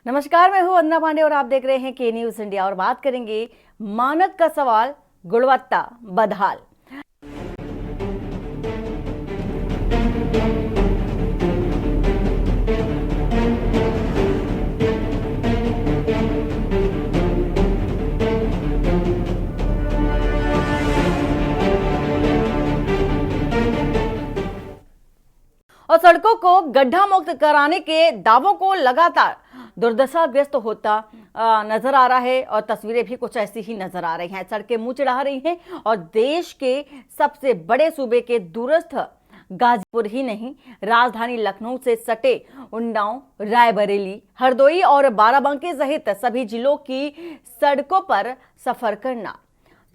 नमस्कार, मैं हूं वंदना पांडे और आप देख रहे हैं के न्यूज इंडिया। और बात करेंगे मानक का सवाल, गुणवत्ता बदहाल। और सड़कों को गड्ढा मुक्त कराने के दावों को लगातार दुर्दशाग्रस्त होता नजर आ रहा है और तस्वीरें भी कुछ ऐसी ही नजर आ रही हैं। सड़कें मुंह चिढ़ा रही हैं और देश के सबसे बड़े सूबे के दूरस्थ गाजीपुर ही नहीं, राजधानी लखनऊ से सटे उन्नाव, रायबरेली, हरदोई और बाराबंकी सहित सभी जिलों की सड़कों पर सफर करना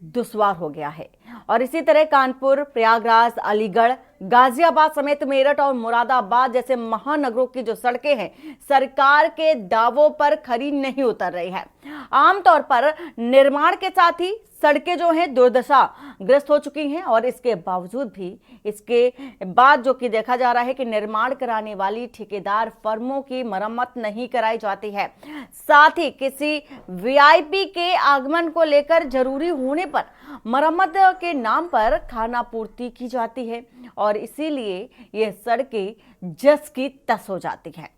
दुश्वार हो गया है। और इसी तरह कानपुर, प्रयागराज, अलीगढ़, गाजियाबाद समेत मेरठ और मुरादाबाद जैसे महानगरों की जो सड़कें हैं, सरकार के दावों पर खरी नहीं उतर रही है। आमतौर पर निर्माण के साथ ही सड़कें जो हैं दुर्दशा ग्रस्त हो चुकी हैं और इसके बावजूद भी इसके बाद जो कि देखा जा रहा है कि निर्माण कराने वाली ठेकेदार फर्मों की मरम्मत नहीं कराई जाती है। साथ ही किसी वीआईपी के आगमन को लेकर जरूरी होने पर मरम्मत के नाम पर खानापूर्ति की जाती है और इसीलिए ये सड़कें जस की तस हो जाती हैं।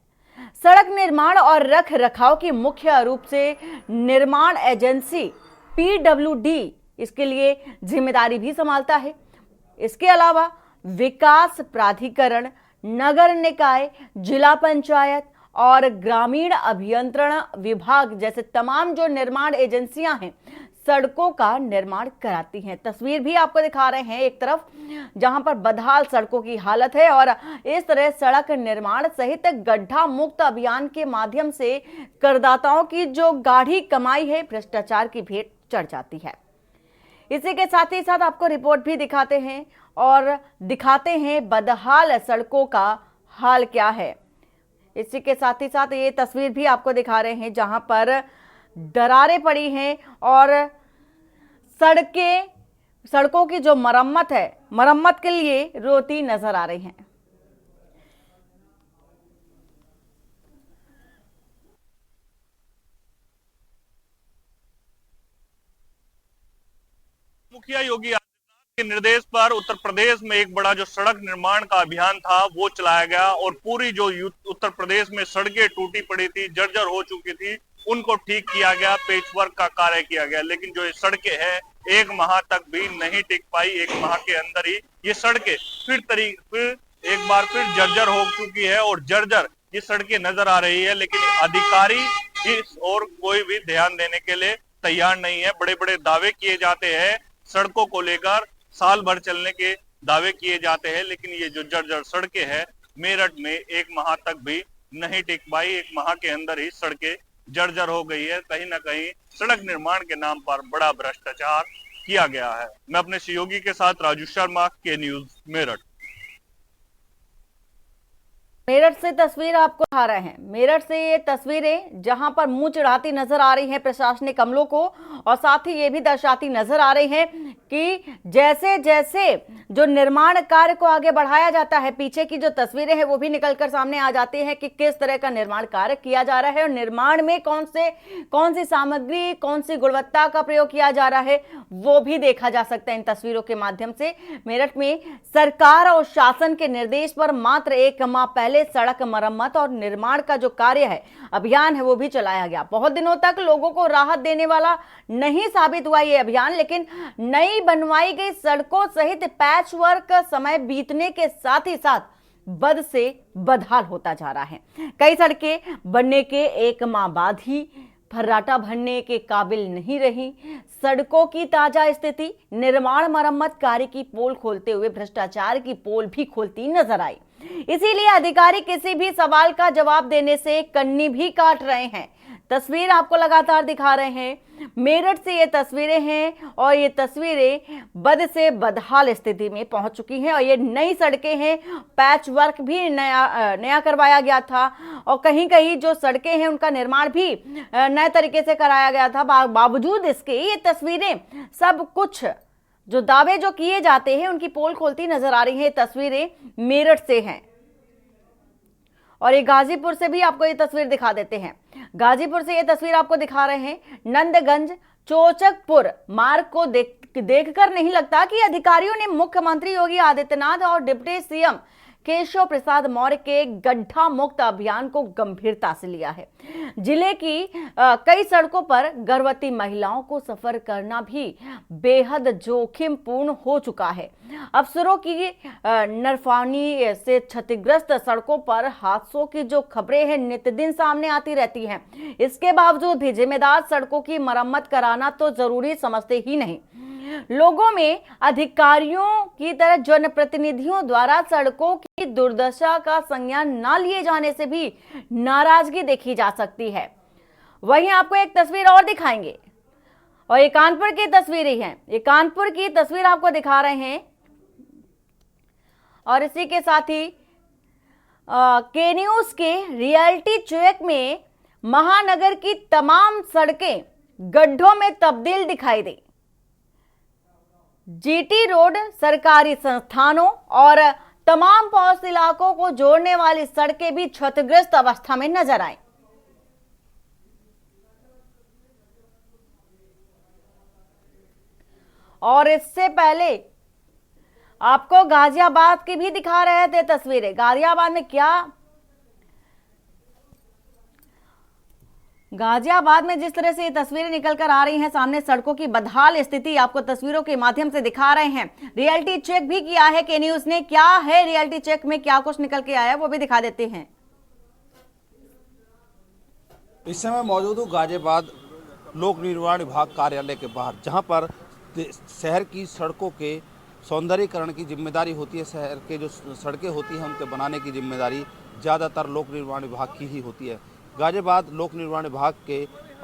सड़क निर्माण और रख रखाव की मुख्य रूप से निर्माण एजेंसी पीडब्ल्यूडी इसके लिए जिम्मेदारी भी संभालता है। इसके अलावा विकास प्राधिकरण, नगर निकाय, जिला पंचायत और ग्रामीण अभियंत्रण विभाग जैसे तमाम जो निर्माण एजेंसियां हैं, सड़कों का निर्माण कराती हैं। तस्वीर भी आपको दिखा रहे हैं एक तरफ जहां पर बदहाल सड़कों की हालत है और इस तरह सड़क निर्माण सहित गड्ढा मुक्त अभियान के माध्यम से करदाताओं की जो गाढ़ी कमाई है, भ्रष्टाचार की भेंट चढ़ जाती है। इसी के साथ ही साथ आपको रिपोर्ट भी दिखाते हैं और दिखाते हैं बदहाल सड़कों का हाल क्या है। इसी के साथ ही साथ ये तस्वीर भी आपको दिखा रहे हैं जहां पर दरारें पड़ी हैं और सड़कों की जो मरम्मत है, मरम्मत के लिए रोती नजर आ रही हैं। मुखिया योगी आदित्यनाथ के निर्देश पर उत्तर प्रदेश में एक बड़ा जो सड़क निर्माण का अभियान था वो चलाया गया और पूरी जो उत्तर प्रदेश में सड़कें टूटी पड़ी थी, जर्जर हो चुकी थी, उनको ठीक किया गया, पेचवर्क का कार्य किया गया। लेकिन जो ये सड़कें हैं एक माह तक भी नहीं टिक पाई। एक माह के अंदर ही ये सड़कें फिर एक बार फिर जर्जर हो चुकी है और जर्जर ये सड़कें नजर आ रही है। लेकिन अधिकारी इस और कोई भी ध्यान देने के लिए तैयार नहीं है। बड़े बड़े दावे किए जाते हैं सड़कों को लेकर, साल भर चलने के दावे किए जाते हैं, लेकिन ये जो जर्जर सड़कें हैं मेरठ में एक माह तक भी नहीं टिक पाई। एक माह के अंदर ही सड़कें जर्जर हो गई है। कहीं ना कहीं सड़क निर्माण के नाम पर बड़ा भ्रष्टाचार किया गया है। मैं अपने सहयोगी के साथ राजू शर्मा, के न्यूज, मेरठ। मेरठ से तस्वीर आपको दिखा रहे हैं। मेरठ से ये तस्वीरें जहां पर मुंह चिढ़ाती नजर आ रही हैं प्रशासनिक अमलों को और साथ ही ये भी दर्शाती नजर आ रही हैं कि जैसे जैसे जो निर्माण कार्य को आगे बढ़ाया जाता है, पीछे की जो तस्वीरें हैं वो भी निकलकर सामने आ जाती हैं कि किस तरह का निर्माण कार्य किया जा रहा है और निर्माण में कौन सी सामग्री, कौन सी गुणवत्ता का प्रयोग किया जा रहा है वो भी देखा जा सकता है इन तस्वीरों के माध्यम से। मेरठ में सरकार और शासन के निर्देश पर मात्र एक माह पहले सड़क मरम्मत और निर्माण का जो कार्य है, अभियान है, वो भी चलाया गया। बहुत दिनों तक लोगों को राहत देने वाला नहीं साबित हुआ ये अभियान, लेकिन नई बनवाई गई सड़कों सहित पैच वर्क समय बीतने के साथ ही साथ बद से बदहाल होता जा रहा है। कई सड़कें बनने के एक माह बाद ही फर्राटा भरने के काबिल नहीं रही। सड़कों की ताजा स्थिति, निर्माण मरम्मत कार्य की पोल खोलते हुए भ्रष्टाचार की पोल भी खोलती नजर आई। इसीलिए अधिकारी किसी भी सवाल का जवाब देने से कन्नी भी काट रहे हैं। तस्वीर आपको लगातार दिखा रहे हैं। मेरठ से ये तस्वीरें हैं और ये तस्वीरें बद से बदहाल स्थिति में पहुंच चुकी हैं और ये नई सड़कें हैं। पैच वर्क भी नया करवाया गया था और कहीं कहीं जो सड़कें हैं उनका निर्माण भी नए तरीके से कराया गया था। बावजूद इसके ये तस्वीरें सब कुछ जो दावे जो किए जाते हैं उनकी पोल खोलती नजर आ रही है। तस्वीरें मेरठ से हैं और ये गाजीपुर से भी आपको ये तस्वीर दिखा देते हैं। गाजीपुर से ये तस्वीर आपको दिखा रहे हैं। नंदगंज चोचकपुर मार्ग को देखकर नहीं लगता कि अधिकारियों ने मुख्यमंत्री योगी आदित्यनाथ और डिप्टी सीएम केशव प्रसाद मौर्य के गड्ढा मुक्त अभियान को गंभीरता से लिया है। जिले की कई सड़कों पर गर्भवती महिलाओं को सफर करना भी बेहद जोखिमपूर्ण हो चुका है। अफसरों की नरफानी से क्षतिग्रस्त सड़कों पर हादसों की जो खबरें हैं नित्य दिन सामने आती रहती हैं। इसके बावजूद भी जिम्मेदार सड़कों की मरम्मत कराना तो जरूरी समझते ही नहीं। लोगों में अधिकारियों की तरह जनप्रतिनिधियों द्वारा सड़कों की दुर्दशा का संज्ञान न लिए जाने से भी नाराजगी देखी जा सकती है। वहीं आपको एक तस्वीर और दिखाएंगे और ये कानपुर की तस्वीरें हैं। ये कानपुर की तस्वीर आपको दिखा रहे हैं और इसी के साथ ही के न्यूज के रियलिटी चेक में महानगर की तमाम सड़कें गड्ढों में तब्दील दिखाई दी। जीटी रोड सरकारी संस्थानों और तमाम पड़ोसी इलाकों को जोड़ने वाली सड़कें भी क्षतिग्रस्त अवस्था में नजर आई। और इससे पहले आपको गाजियाबाद की भी दिखा रहे थे तस्वीरें। गाजियाबाद में गाजियाबाद में जिस तरह से ये तस्वीरें निकल कर आ रही हैं सामने, सड़कों की बदहाल स्थिति आपको तस्वीरों के माध्यम से दिखा रहे हैं। रियलिटी चेक भी किया है के न्यूज ने। क्या है रियलिटी चेक में, क्या कुछ निकल के आया वो भी दिखा देते हैं। इस समय मौजूद हूँ गाजियाबाद लोक निर्माण विभाग कार्यालय के बाहर, जहाँ पर शहर की सड़कों के सौंदर्यीकरण की जिम्मेदारी होती है। शहर के जो सड़कें होती हैं उनके बनाने की जिम्मेदारी ज़्यादातर लोक निर्माण विभाग की ही होती है। गाजियाबाद लोक निर्माण विभाग के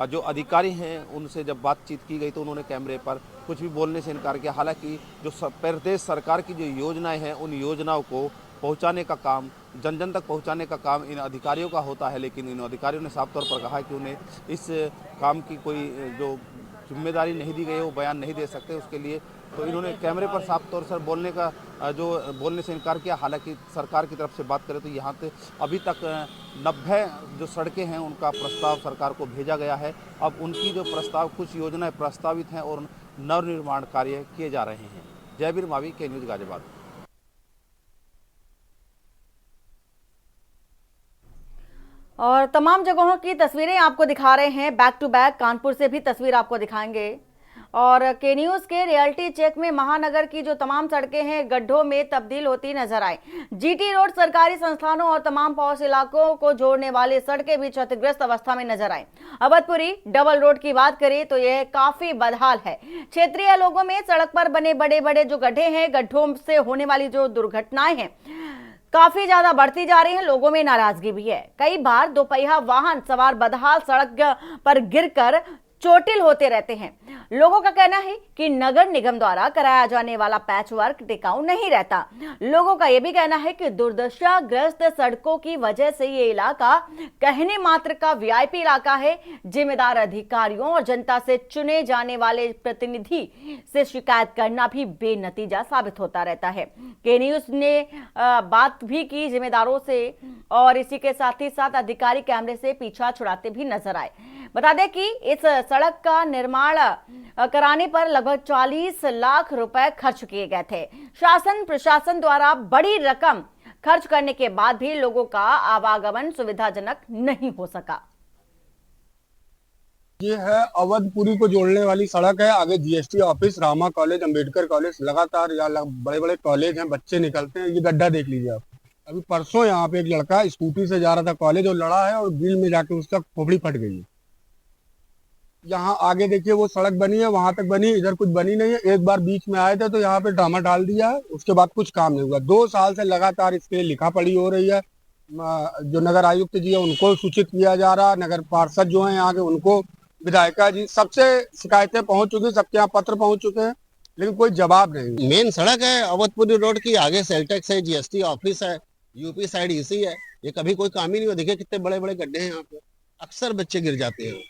जो अधिकारी हैं उनसे जब बातचीत की गई तो उन्होंने कैमरे पर कुछ भी बोलने से इनकार किया। हालांकि जो प्रदेश सरकार की जो योजनाएं हैं उन योजनाओं को पहुंचाने का काम, जन जन तक पहुंचाने का काम इन अधिकारियों का होता है, लेकिन इन अधिकारियों ने साफ तौर पर कहा कि उन्हें इस काम की कोई जो जिम्मेदारी नहीं दी गई है वो बयान नहीं दे सकते। उसके लिए तो इन्होंने कैमरे पर साफ तौर से बोलने से इनकार किया। हालांकि सरकार की तरफ से बात करें तो यहाँ पे अभी तक 90 जो सड़कें हैं उनका प्रस्ताव सरकार को भेजा गया है। अब उनकी जो कुछ योजनाएं प्रस्तावित हैं और नवनिर्माण कार्य किए जा रहे हैं। जयवीर मावी, के न्यूज गाजियाबाद। और तमाम जगहों की तस्वीरें आपको दिखा रहे हैं बैक टू बैक। कानपुर से भी तस्वीर आपको दिखाएंगे। और के न्यूज के रियलिटी चेक में महानगर की जो तमाम सड़कें हैं गड्ढों में तब्दील होती नजर आई। जीटी रोड सरकारी संस्थानों और तमाम पड़ोसी इलाकों को जोड़ने वाली सड़कें भी क्षतिग्रस्त अवस्था में नजर आई। अवधपुरी डबल रोड की बात करें तो यह काफी बदहाल है। क्षेत्रीय लोगों में सड़क पर बने बड़े बड़े जो गड्ढे हैं, गड्ढों से होने वाली जो दुर्घटनाएं हैं काफी ज्यादा बढ़ती जा रही है। लोगों में नाराजगी भी है। कई बार दोपहिया वाहन सवार बदहाल सड़क पर गिरकर चोटिल होते रहते हैं। लोगों का कहना है कि नगर निगम द्वारा कराया जाने वाला पैच वर्क टिकाऊ नहीं रहता। लोगों का यह भी कहना है कि दुर्दशाग्रस्त सड़कों की वजह से ये इलाका कहने मात्र का वीआईपी इलाका है। जिम्मेदार अधिकारियों और जनता से चुने जाने वाले प्रतिनिधि से शिकायत करना भी बेनतीजा साबित होता रहता है। के न्यूज ने बात भी की जिम्मेदारों से और इसी के साथ ही साथ अधिकारी कैमरे से पीछा छुड़ाते भी नजर आए। बता दें कि इस सड़क का निर्माण कराने पर लगभग 40 लाख रुपए खर्च किए गए थे। शासन प्रशासन द्वारा बड़ी रकम खर्च करने के बाद भी लोगों का आवागमन सुविधाजनक नहीं हो सका। ये है अवधपुरी को जोड़ने वाली सड़क है। आगे GST office, Rama college, Ambedkar college, लगातार यहाँ बड़े बड़े कॉलेज हैं, बच्चे निकलते हैं। ये गड्ढा देख लीजिए आप। अभी परसों यहाँ पे एक लड़का स्कूटी से जा रहा था कॉलेज और लड़ा है और ग्रिल में जाके उसका खोपड़ी फट गई है। यहाँ आगे देखिए वो सड़क बनी है, वहां तक बनी, इधर कुछ बनी नहीं है। एक बार बीच में आए थे तो यहाँ पे ड्रामा डाल दिया है, उसके बाद कुछ काम नहीं हुआ। 2 साल से लगातार इसके लिखा पढ़ी हो रही है। जो नगर आयुक्त जी है उनको सूचित किया जा रहा, नगर पार्षद जो है यहाँ के उनको, विधायिका जी, सबसे शिकायतें पहुंच चुकी, सबके यहाँ पत्र पहुंच चुके हैं, लेकिन कोई जवाब नहीं। मेन सड़क है अवधपुरी रोड की, आगे सेल्टेक्स है, जीएसटी ऑफिस है, यूपी साइड ईसी है। ये कभी कोई काम ही नहीं हुआ। देखिए कितने बड़े बड़े गड्ढे हैं यहाँ पे, अक्सर बच्चे गिर जाते हैं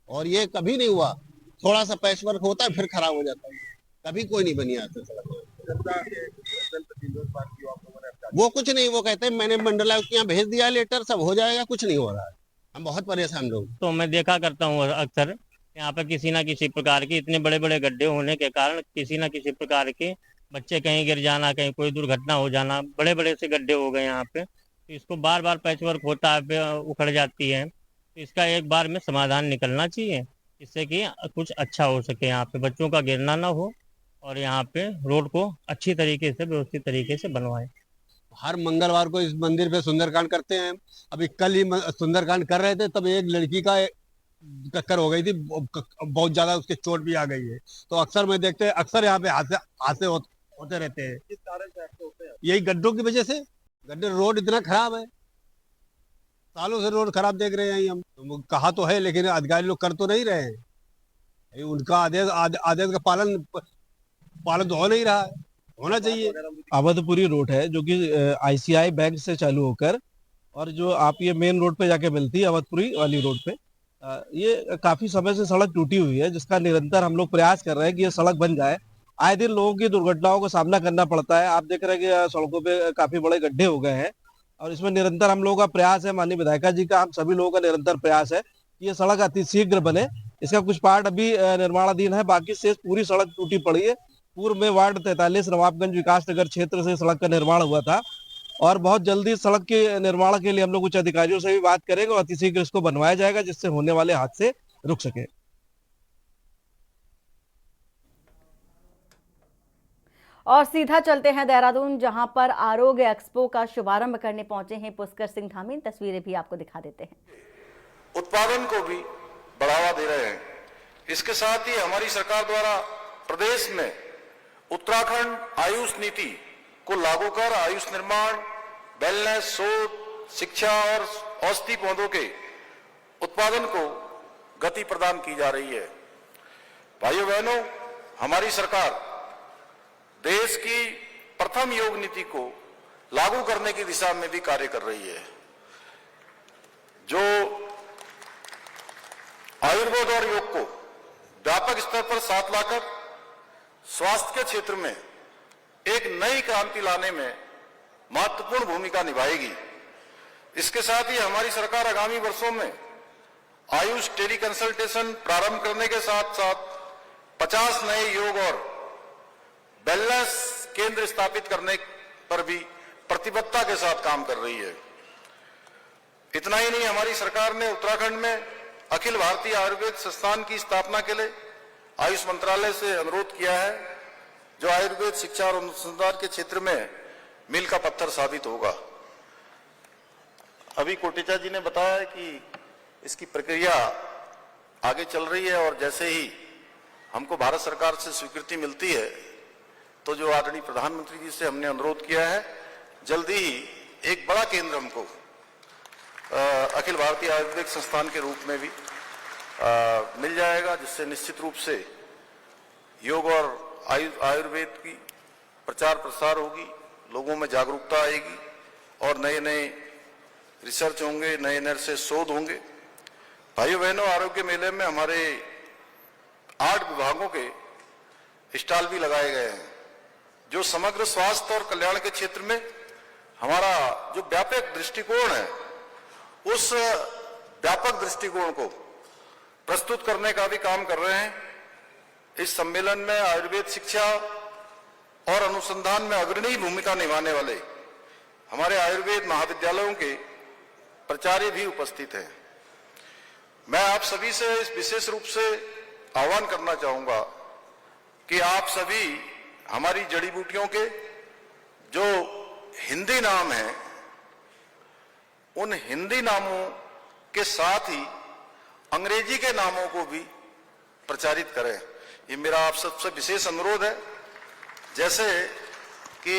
और ये कभी नहीं हुआ। थोड़ा सा पैच वर्क होता है फिर खराब हो जाता है। कभी कोई नहीं बनी आते सड़क। वो कुछ नहीं, वो कहते हैं मैंने मंडलायुक्त के यहाँ भेज दिया लेटर, सब हो जाएगा, कुछ नहीं हो रहा है। हम बहुत परेशान लोग। तो मैं देखा करता हूँ अक्सर यहाँ पे किसी ना किसी प्रकार के इतने बड़े बड़े गड्ढे होने के कारण किसी ना किसी प्रकार के बच्चे कहीं गिर जाना, कहीं कोई दुर्घटना हो जाना, बड़े बड़े से गड्ढे हो गए यहाँ पे। तो इसको बार बार पैच वर्क होता है, उखड़ जाती है। तो इसका एक बार में समाधान निकलना चाहिए, जिससे कि कुछ अच्छा हो सके, यहाँ पे बच्चों का गिरना ना हो और यहाँ पे रोड को अच्छी तरीके से व्यवस्थित तरीके से बनवाएं। हर मंगलवार को इस मंदिर पे सुंदरकांड करते हैं। अभी कल ही सुंदरकांड कर रहे थे, तब एक लड़की का टक्कर हो गई थी, बहुत ज्यादा उसके चोट भी आ गई है। तो अक्सर मैं देखते हैं, अक्सर यहाँ पे हादसे होते रहते हैं। किस कारण से ऐसे होते हैं? यही गड्ढों की वजह से। गड्ढे, रोड इतना खराब है, सालों से रोड खराब देख रहे हैं हम। तो कहा तो है, लेकिन अधिकारी लोग कर तो नहीं रहे हैं। उनका आदेश का पालन तो हो नहीं रहा है, होना चाहिए। अवधपुरी रोड है जो कि आईसीआई बैंक से चालू होकर और जो आप ये मेन रोड पे जाके मिलती है अवधपुरी वाली रोड पे, ये काफी समय से सड़क टूटी हुई है, जिसका निरंतर हम लोग प्रयास कर रहे हैं कि ये सड़क बन जाए। आए दिन लोगों की दुर्घटनाओं का सामना करना पड़ता है। आप देख रहे हैं कि सड़कों पे काफी बड़े गड्ढे हो गए हैं और इसमें निरंतर हम लोगों का प्रयास है, माननीय विधायिका जी का, हम सभी लोगों का निरंतर प्रयास है कि ये सड़क अति शीघ्र बने। इसका कुछ पार्ट अभी निर्माणाधीन है, बाकी शेष पूरी सड़क टूटी पड़ी है। पूर्व में वार्ड 43 नवाबगंज विकास नगर क्षेत्र से सड़क का निर्माण हुआ था और बहुत जल्दी सड़क के निर्माण के लिए हम लोग उच्च अधिकारियों से भी बात करेंगे और अतिशीघ्र इसको बनवाया जाएगा, जिससे होने वाले हादसे रुक सके। और सीधा चलते हैं देहरादून, जहां पर आरोग्य एक्सपो का शुभारंभ करने पहुंचे हैं पुष्कर सिंह धामी। तस्वीरें भी आपको दिखा देते हैं। उत्पादन को भी बढ़ावा दे रहे हैं। इसके साथ ही हमारी सरकार द्वारा प्रदेश में उत्तराखंड आयुष नीति को लागू कर आयुष निर्माण, वेलनेस, शोध, शिक्षा और औषधि पौधों के उत्पादन को गति प्रदान की जा रही है। भाइयों बहनों, हमारी सरकार देश की प्रथम योग नीति को लागू करने की दिशा में भी कार्य कर रही है, जो आयुर्वेद और योग को व्यापक स्तर पर साथ लाकर स्वास्थ्य के क्षेत्र में एक नई क्रांति लाने में महत्वपूर्ण भूमिका निभाएगी। इसके साथ ही हमारी सरकार आगामी वर्षों में आयुष टेली कंसल्टेशन प्रारंभ करने के साथ साथ 50 नए योग और वेलनेस केंद्र स्थापित करने पर भी प्रतिबद्धता के साथ काम कर रही है। इतना ही नहीं, हमारी सरकार ने उत्तराखंड में अखिल भारतीय आयुर्वेद संस्थान की स्थापना के लिए आयुष मंत्रालय से अनुरोध किया है, जो आयुर्वेद शिक्षा और अनुसंधान के क्षेत्र में मील का पत्थर साबित होगा। अभी कोटेचा जी ने बताया कि इसकी प्रक्रिया आगे चल रही है और जैसे ही हमको भारत सरकार से स्वीकृति मिलती है तो जो आदरणीय प्रधानमंत्री जी से हमने अनुरोध किया है, जल्दी ही एक बड़ा केंद्र हमको अखिल भारतीय आयुर्वेदिक संस्थान के रूप में भी मिल जाएगा, जिससे निश्चित रूप से योग और आयुर्वेद की प्रचार प्रसार होगी, लोगों में जागरूकता आएगी और नए नए रिसर्च होंगे, नए नए से शोध होंगे। भाइयों बहनों, आरोग्य मेले में हमारे 8 विभागों के स्टॉल भी लगाए गए हैं, जो समग्र स्वास्थ्य और कल्याण के क्षेत्र में हमारा जो व्यापक दृष्टिकोण है, उस व्यापक दृष्टिकोण को प्रस्तुत करने का भी काम कर रहे हैं। इस सम्मेलन में आयुर्वेद शिक्षा और अनुसंधान में अग्रणी भूमिका निभाने वाले हमारे आयुर्वेद महाविद्यालयों के प्राचार्य भी उपस्थित हैं। मैं आप सभी से इस विशेष रूप से आह्वान करना चाहूंगा कि आप सभी हमारी जड़ी बूटियों के जो हिंदी नाम हैं, उन हिंदी नामों के साथ ही अंग्रेजी के नामों को भी प्रचारित करें। ये मेरा आप सबसे विशेष अनुरोध है। जैसे कि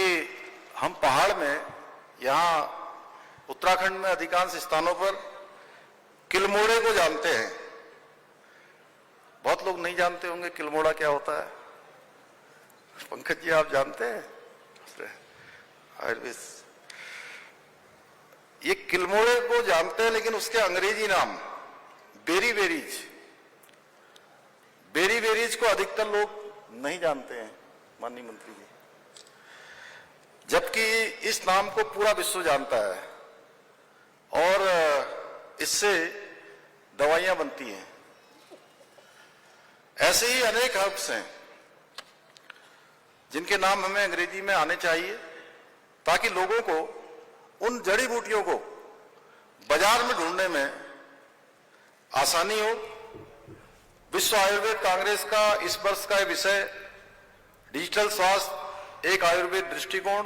हम पहाड़ में, यहाँ उत्तराखंड में अधिकांश स्थानों पर किलमोड़े को जानते हैं, बहुत लोग नहीं जानते होंगे किलमोड़ा क्या होता है। पंकज जी, आप जानते हैं आयुर्वेद? ये किलमोड़े को जानते हैं, लेकिन उसके अंग्रेजी नाम बेरीबेरीज को अधिकतर लोग नहीं जानते हैं। माननीय मंत्री जी, जबकि इस नाम को पूरा विश्व जानता है और इससे दवाइयां बनती हैं। ऐसे ही अनेक हर्ब्स हैं जिनके नाम हमें अंग्रेजी में आने चाहिए ताकि लोगों को उन जड़ी बूटियों को बाजार में ढूंढने में आसानी हो। विश्व आयुर्वेद कांग्रेस का इस वर्ष का विषय डिजिटल स्वास्थ्य एक आयुर्वेद दृष्टिकोण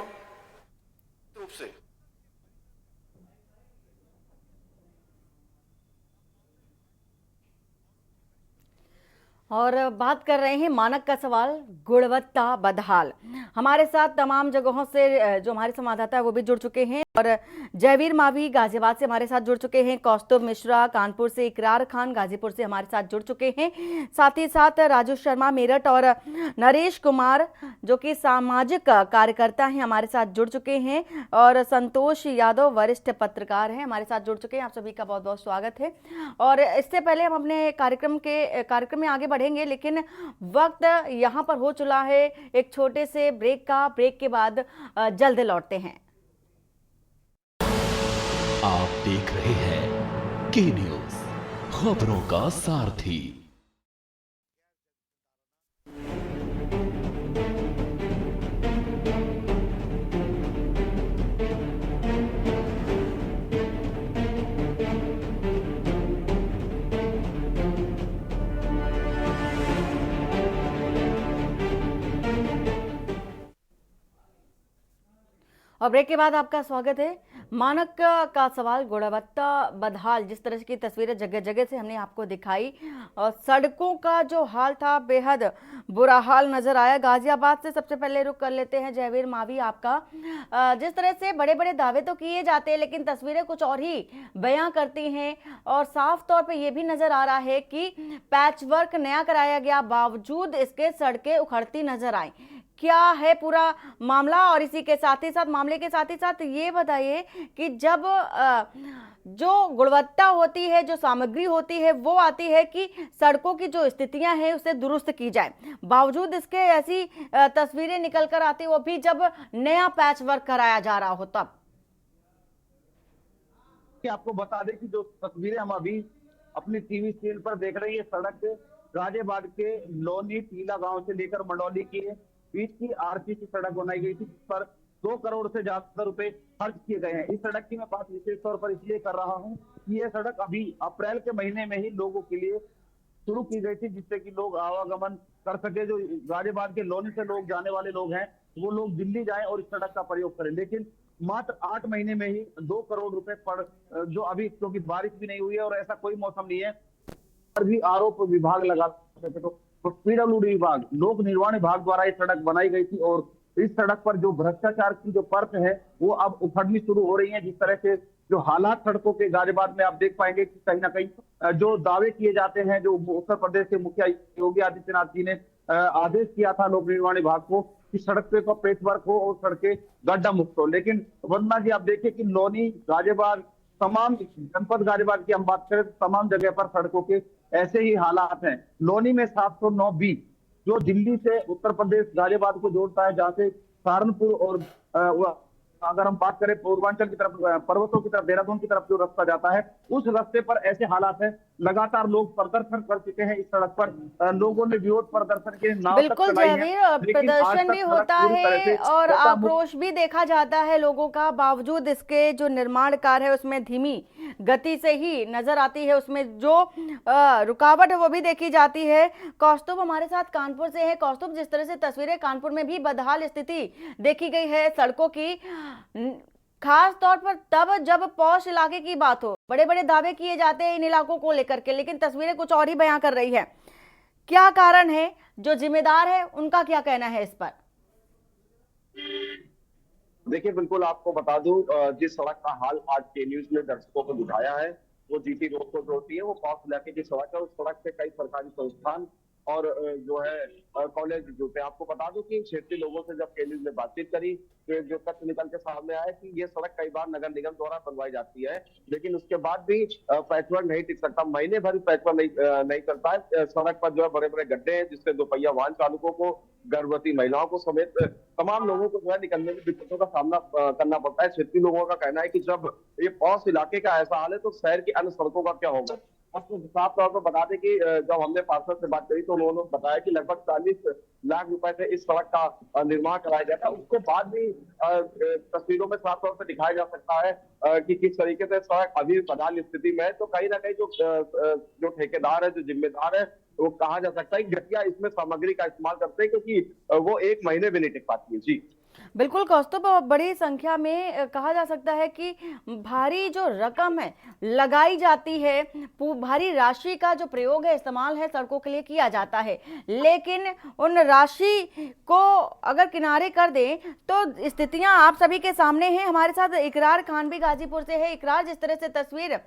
रूप से और बात कर रहे हैं मानक का सवाल, गुणवत्ता बदहाल। हमारे साथ तमाम जगहों से जो हमारे संवाददाता है वो भी जुड़ चुके हैं और जयवीर मावी गाजियाबाद से हमारे साथ जुड़ चुके हैं, कौस्तुभ मिश्रा कानपुर से, इकरार खान गाजीपुर से हमारे साथ जुड़ चुके हैं, साथ ही साथ राजू शर्मा मेरठ और नरेश कुमार जो कि सामाजिक कार्यकर्ता हैं हमारे साथ जुड़ चुके हैं, और संतोष यादव वरिष्ठ पत्रकार हैं हमारे साथ जुड़ चुके हैं। आप सभी का बहुत बहुत स्वागत है। और इससे पहले हम अपने कार्यक्रम में आगे बढ़ेंगे, लेकिन वक्त यहाँ पर हो चला है एक छोटे से ब्रेक का। ब्रेक के बाद जल्द लौटते हैं। आप देख रहे हैं के न्यूज, खबरों का सारथी। और ब्रेक के बाद आपका स्वागत है। मानक का सवाल, गुणवत्ता बदहाल, जिस तरह की तस्वीरें जगह जगह से हमने आपको दिखाई और सड़कों का जो हाल था बेहद बुरा हाल नजर आया। गाजियाबाद से सबसे पहले रुख कर लेते हैं जयवीर मावी आपका। जिस तरह से बड़े बड़े दावे तो किए जाते हैं लेकिन तस्वीरें कुछ और ही बयां करती हैं, और साफ तौर पे ये भी नजर आ रहा है कि पैच वर्क नया कराया गया बावजूद इसके सड़कें उखड़ती नजर आई। क्या है पूरा मामला? और इसी के साथ ही साथ मामले के साथ ही साथ ये बताइए कि जब जो गुणवत्ता होती है, जो सामग्री होती है, वो आती है कि सड़कों की जो स्थितियां हैं उसे दुरुस्त की जाए, बावजूद इसके ऐसी तस्वीरें निकल कर आती, वो भी जब नया पैच वर्क कराया जा रहा हो तब। आपको बता दें कि जो तस्वीरें हम अभी अपनी टीवी स्क्रीन पर देख रहे हैं, सड़क गाजियाबाद के लोनी टीला गांव से लेकर मंडौली की बीच की आरसीसी सड़क बनाई गई थी, जिस पर 2 करोड़ से ज्यादा रुपए खर्च किए गए हैं। इस सड़क की मैं बात विशेष तौर पर इसलिए कर रहा हूं कि यह सड़क अभी अप्रैल के महीने में ही लोगों के लिए शुरू की गई थी, जिससे कि लोग आवागमन कर सके। जो गाजियाबाद के लोनी से लोग जाने वाले लोग हैं वो लोग दिल्ली जाएं और इस सड़क का प्रयोग करें, लेकिन मात्र 8 महीने में ही 2 करोड़ रुपए पर, जो अभी क्योंकि बारिश भी नहीं हुई है और ऐसा कोई मौसम नहीं है, पर भी आरोप विभाग लगा सके। तो पीडब्ल्यूडी विभाग, लोक निर्माण विभाग द्वारा ये सड़क बनाई गई थी और इस सड़क पर जो भ्रष्टाचार की जो परत है वो अब उखड़नी शुरू हो रही है। जिस तरह से जो हालात सड़कों के गाजियाबाद में आप देख पाएंगे कि कहीं ना कहीं जो दावे किए जाते हैं, जो उत्तर प्रदेश के मुखिया योगी आदित्यनाथ जी ने आदेश किया था लोक निर्माण विभाग को कि सड़क पे का पेच वर्क हो और सड़कें गड्ढा मुक्त हो, लेकिन वंदना जी आप देखिए कि लोनी, गाजियाबाद, तमाम जनपद गाजियाबाद की हम बात करें तो तमाम जगह पर सड़कों के ऐसे ही हालात हैं। लोनी में 709 बी जो दिल्ली से उत्तर प्रदेश गाजियाबाद को जोड़ता है, जहां से सहारनपुर और अगर हम बात करें पूर्वांचल की तरफ, पर्वतों की तरफ, देहरादून की तरफ जो रास्ता जाता है, उस रास्ते पर ऐसे हालात हैं। लगातार लोग प्रदर्शन कर चुके हैं इस सड़क पर, लोगों ने विरोध प्रदर्शन के नाम बिल्कुल जयवीर, प्रदर्शन भी होता है और आक्रोश भी देखा जाता है लोगों का, बावजूद इसके जो निर्माण कार्य है उसमें धीमी गति से ही नजर आती है, उसमें जो रुकावट है वो भी देखी जाती है। कौस्तुभ हमारे साथ कानपुर से है। कौस्तुभ, जिस तरह से तस्वीरें कानपुर में भी बदहाल स्थिति देखी गई है सड़कों की, खास तौर पर तब जब पौष इलाके की बात हो, बड़े बड़े दावे किए जाते हैं इन इलाकों को लेकर के, लेकिन तस्वीरें कुछ और ही बयां कर रही है। क्या कारण है? जो जिम्मेदार है उनका क्या कहना है इस पर? देखिए, बिल्कुल आपको बता दूं, जिस सड़क का हाल आज के न्यूज में दर्शकों को दिखाया है वो जीटी रोड को जोड़ती है, वो पौष इलाके की सड़क है। उस सड़क पे कई सरकारी संस्थान और जो है कॉलेज जो थे। आपको बता दूं कि क्षेत्रीय लोगों से जब केंद्र ने बातचीत करी तो जो तथ्य निकल के सामने आया कि ये सड़क कई बार नगर निगम द्वारा बनवाई जाती है, लेकिन उसके बाद भी पैचवर्क नहीं टिक सकता, महीने भर पैचवर्क नहीं चलता है। सड़क पर जो है बड़े बड़े गड्ढे हैं, जिससे दोपहिया वाहन चालकों को, गर्भवती महिलाओं को समेत तमाम लोगों को जो है निकलने में दिक्कतों का सामना करना पड़ता है। क्षेत्रीय लोगों का कहना है कि जब ये पौष इलाके का ऐसा हाल है तो शहर की अन्य सड़कों का क्या होगा। आपको साफ तौर पर बता दें कि जब हमने पार्षद से बात करी तो उन्होंने बताया कि लगभग 40 लाख रुपए से इस सड़क का निर्माण कराया गया था। उसके बाद भी तस्वीरों में साफ तौर पर दिखाया जा सकता है कि किस तरीके से सड़क अभी बदहाल स्थिति में है। तो कहीं ना कहीं जो ठेकेदार है, जो जिम्मेदार है, वो कहा जा सकता है कि घटिया इसमें सामग्री का इस्तेमाल करते हैं, क्योंकि वो एक महीने भी नहीं टिक पाती है। जी बिल्कुल कौस्तुभ, बड़ी संख्या में कहा जा सकता है कि भारी जो रकम है लगाई जाती है, भारी राशि का जो प्रयोग है, इस्तेमाल है, सड़कों के लिए किया जाता है, लेकिन उन राशि को अगर किनारे कर दें तो स्थितियां आप सभी के सामने हैं। हमारे साथ इकरार खान भी गाजीपुर से है। इकरार, जिस तरह से तस्वीर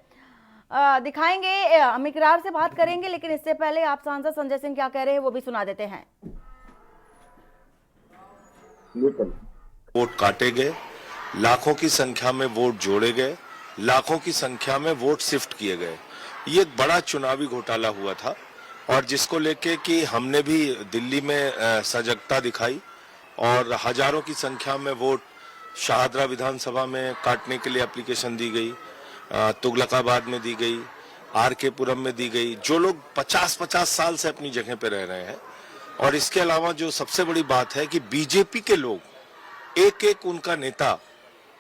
दिखाएंगे, हम इकरार से बात करेंगे, लेकिन इससे पहले आप सांसद संजय सिंह क्या कह रहे हैं वो भी सुना देते हैं। वोट काटे गए, लाखों की संख्या में वोट जोड़े गए, लाखों की संख्या में वोट शिफ्ट किए गए। ये एक बड़ा चुनावी घोटाला हुआ था और जिसको लेके कि हमने भी दिल्ली में सजगता दिखाई और हजारों की संख्या में वोट शाहदरा विधानसभा में काटने के लिए एप्लीकेशन दी गई, तुगलकाबाद में दी गई, आरके पुरम में दी गई। जो लोग 50-50 साल से अपनी जगह पे रह रहे हैं, और इसके अलावा जो सबसे बड़ी बात है कि बीजेपी के लोग एक उनका नेता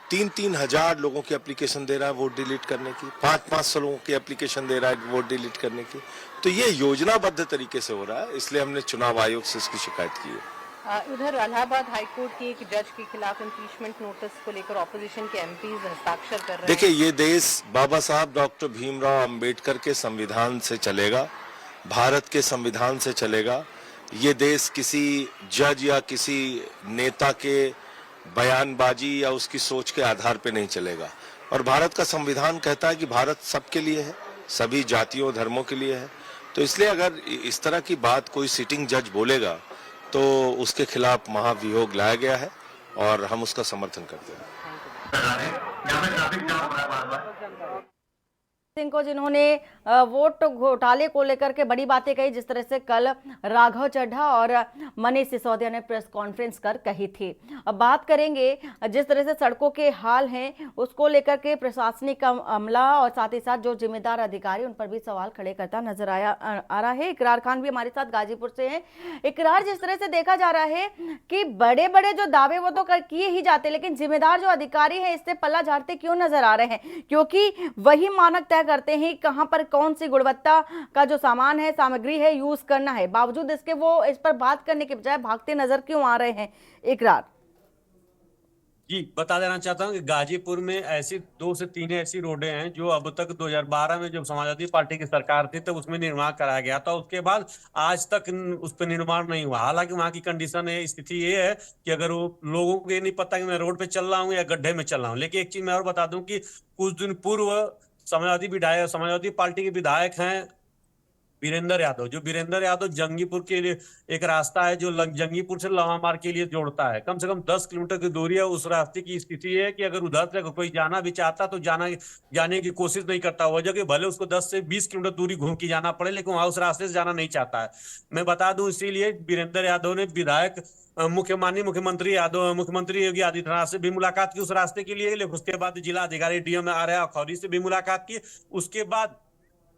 3-3 हजार लोगों की एप्लीकेशन दे रहा है वोट डिलीट करने की, 500 लोगों की एप्लीकेशन दे रहा है वोट डिलीट करने की। तो ये योजनाबद्ध तरीके से हो रहा है, इसलिए हमने चुनाव आयोग से इसकी शिकायत की है। उधर इलाहाबाद हाईकोर्ट के एक जज के खिलाफ इम्पीचमेंट नोटिस को लेकर ऑपोजिशन के एमपीज हस्ताक्षर कर रहे हैं। देखिए, ये देश बाबा साहब डॉक्टर भीमराव अंबेडकर के संविधान से चलेगा, भारत के संविधान से चलेगा। ये देश किसी जज या किसी नेता के बयानबाजी या उसकी सोच के आधार पे नहीं चलेगा। और भारत का संविधान कहता है कि भारत सबके लिए है, सभी जातियों धर्मों के लिए है। तो इसलिए अगर इस तरह की बात कोई सिटिंग जज बोलेगा तो उसके खिलाफ महाभियोग लाया गया है और हम उसका समर्थन करते हैं। सिंह को, जिन्होंने वोट घोटाले को लेकर के बड़ी बातें कही, जिस तरह से कल राघव चड्ढा और मनीष सिसोदिया ने प्रेस कॉन्फ्रेंस कर कही थी। अब बात करेंगे जिस तरह से सड़कों के हाल हैं उसको लेकर के प्रशासनिक अमला और साथ ही साथ जो जिम्मेदार अधिकारी, उन पर भी सवाल खड़े करता नजर आ रहा है। इकरार खान भी हमारे साथ गाजीपुर से हैं। इकरार, जिस तरह से देखा जा रहा है कि बड़े बड़े जो दावे वो तो किए ही जाते, लेकिन जिम्मेदार जो अधिकारी हैं इससे पल्ला झाड़ते क्यों नजर आ रहे हैं? क्योंकि वही मानक तय करते हैं कहां पर कौन सी गुणवत्ता का जो सामान है, सामग्री है, यूज करना है। बावजूद इसके वो इस पर बात करने के बजाय भागते नजर क्यों आ रहे हैं? इकरार जी, बता देना चाहता हूं कि गाजीपुर में ऐसी 2 से 3 ऐसी रोडें हैं जो अब तक 2012 में जब समाजवादी पार्टी की सरकार थी तब उसमें निर्माण कराया गया था। उसके बाद आज तक उस पर निर्माण नहीं हुआ। हालांकि वहां की कंडीशन है, स्थिति ये है कि अगर वो लोगों को ये नहीं पता कि मैं रोड पे चल रहा हूँ या गड्ढे में चल रहा हूँ। लेकिन एक चीज मैं और बता दूं कि कुछ दिन पूर्व समाजवादी पार्टी के विधायक हैं वीरेंद्र यादव, जो वीरेंद्र यादव जंगीपुर के लिए एक रास्ता है जो जंगीपुर से लावा मार्ग के लिए जोड़ता है, कम से कम 10 किलोमीटर की दूरी है। उस रास्ते की स्थिति है कि अगर उधर से कोई जाना भी चाहता तो जाने की कोशिश नहीं करता। वजह कि भले उसको 10 से 20 किलोमीटर दूरी घूम के जाना पड़े, लेकिन वहां उस रास्ते से जाना नहीं चाहता है। मैं बता दूं, इसीलिए वीरेंद्र यादव ने विधायक मुख्यमंत्री योगी आदित्यनाथ से भी मुलाकात की उस रास्ते के लिए। लेकिन उसके बाद जिला अधिकारी डीएम आर्या अखौरी से भी मुलाकात की। उसके बाद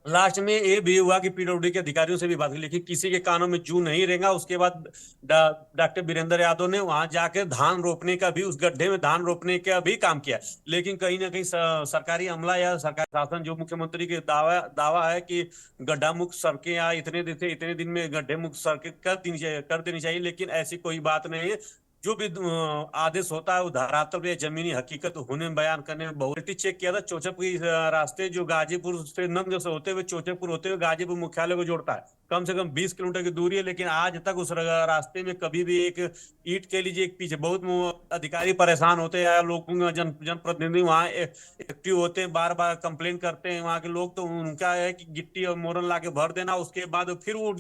लास्ट में ये भी हुआ कि पीडब्ल्यूडी के अधिकारियों से भी बात की, लेकिन किसी के कानों में जू नहीं रहेगा। उसके बाद डॉक्टर वीरेंद्र यादव ने वहां जाकर धान रोपने का भी, उस गड्ढे में धान रोपने का भी काम किया। लेकिन कहीं ना कहीं सरकारी अमला या सरकारी शासन, जो मुख्यमंत्री के दावा है कि गड्ढा मुक्त सड़कें या इतने दिन में गड्ढे मुक्त सड़कें कर देनी चाहिए, लेकिन ऐसी कोई बात नहीं है। जो भी आदेश होता है वो धरातल पे जमीनी हकीकत होने में बयान करने में बहुत चेक किया था। चोचकपुर रास्ते जो गाजीपुर से नंद से होते हुए चोचकपुर होते हुए गाजीपुर मुख्यालय को जोड़ता है, कम से कम 20 किलोमीटर की दूरी है, लेकिन आज तक उस रास्ते में कभी भी एक ईंट के लीजिए एक पीछे बहुत अधिकारी परेशान होते हैं, लोग जनप्रतिनिधि वहाँ एक्टिव होते हैं, बार बार कंप्लेन करते हैं वहाँ के लोग, तो उनका है कि गिट्टी और मोरन ला के भर देना, उसके बाद फिर वो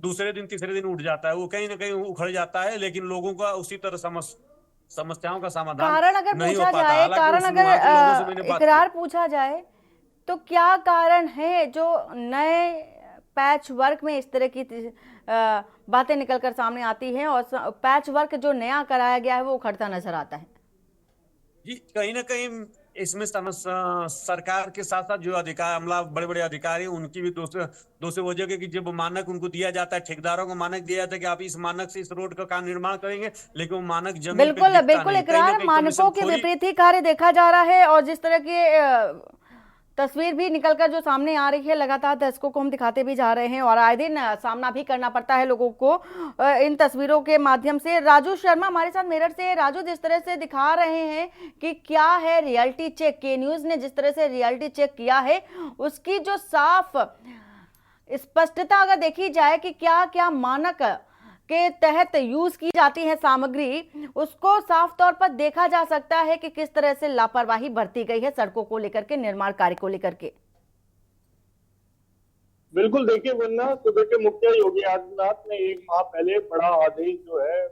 दूसरे दिन तीसरे दिन उठ जाता है, वो कहीं ना कहीं उखड़ जाता है, लेकिन लोगों का उसी तरह समस्याओं का समाधान कारण अगर नहीं हो पूछा पाता। जाए, हालांकि कारण उस वहाँ के लोगों से अगर मैंने बात इकरार पूछा जाए तो क्या कारण है जो नए पैच वर्क में इस तरह की बातें निकलकर सामने आती हैं और पैच वर्क जो नया कराया गया है वो उखड़ता नजर आता है? जी, कहीं ना कहीं इसमें सरकार के साथ साथ जो अधिकार अमला बड़े बड़े अधिकारी उनकी भी दोष वजह के कि जब मानक उनको दिया जाता है, ठेकेदारों को मानक दिया जाता है कि आप इस मानक से इस रोड का निर्माण करेंगे, लेकिन वो मानक जमीन पे बिल्कुल दिखता बिल्कुल नहीं। कहीं ना इकरार कहीं मानकों के विपरीत ही कार्य देखा जा रहा है और जिस तरह की तस्वीर भी निकलकर जो सामने आ रही है, लगातार दर्शकों को हम दिखाते भी जा रहे हैं और आए दिन सामना भी करना पड़ता है लोगों को इन तस्वीरों के माध्यम से। राजू शर्मा हमारे साथ मेरठ से। राजू, जिस तरह से दिखा रहे हैं कि क्या है रियलिटी चेक, के न्यूज़ ने जिस तरह से रियलिटी चेक किया है उसकी जो साफ स्पष्टता अगर देखी जाए कि क्या क्या मानक के तहत यूज की जाती है सामग्री, उसको साफ तौर पर देखा जा सकता है कि किस तरह से लापरवाही बरती गई है सड़कों को लेकर के, निर्माण कार्य को लेकर के। बिल्कुल, देखिए वरना सूबे के मुखिया योगी आदित्यनाथ ने एक माह पहले बड़ा आदेश जो है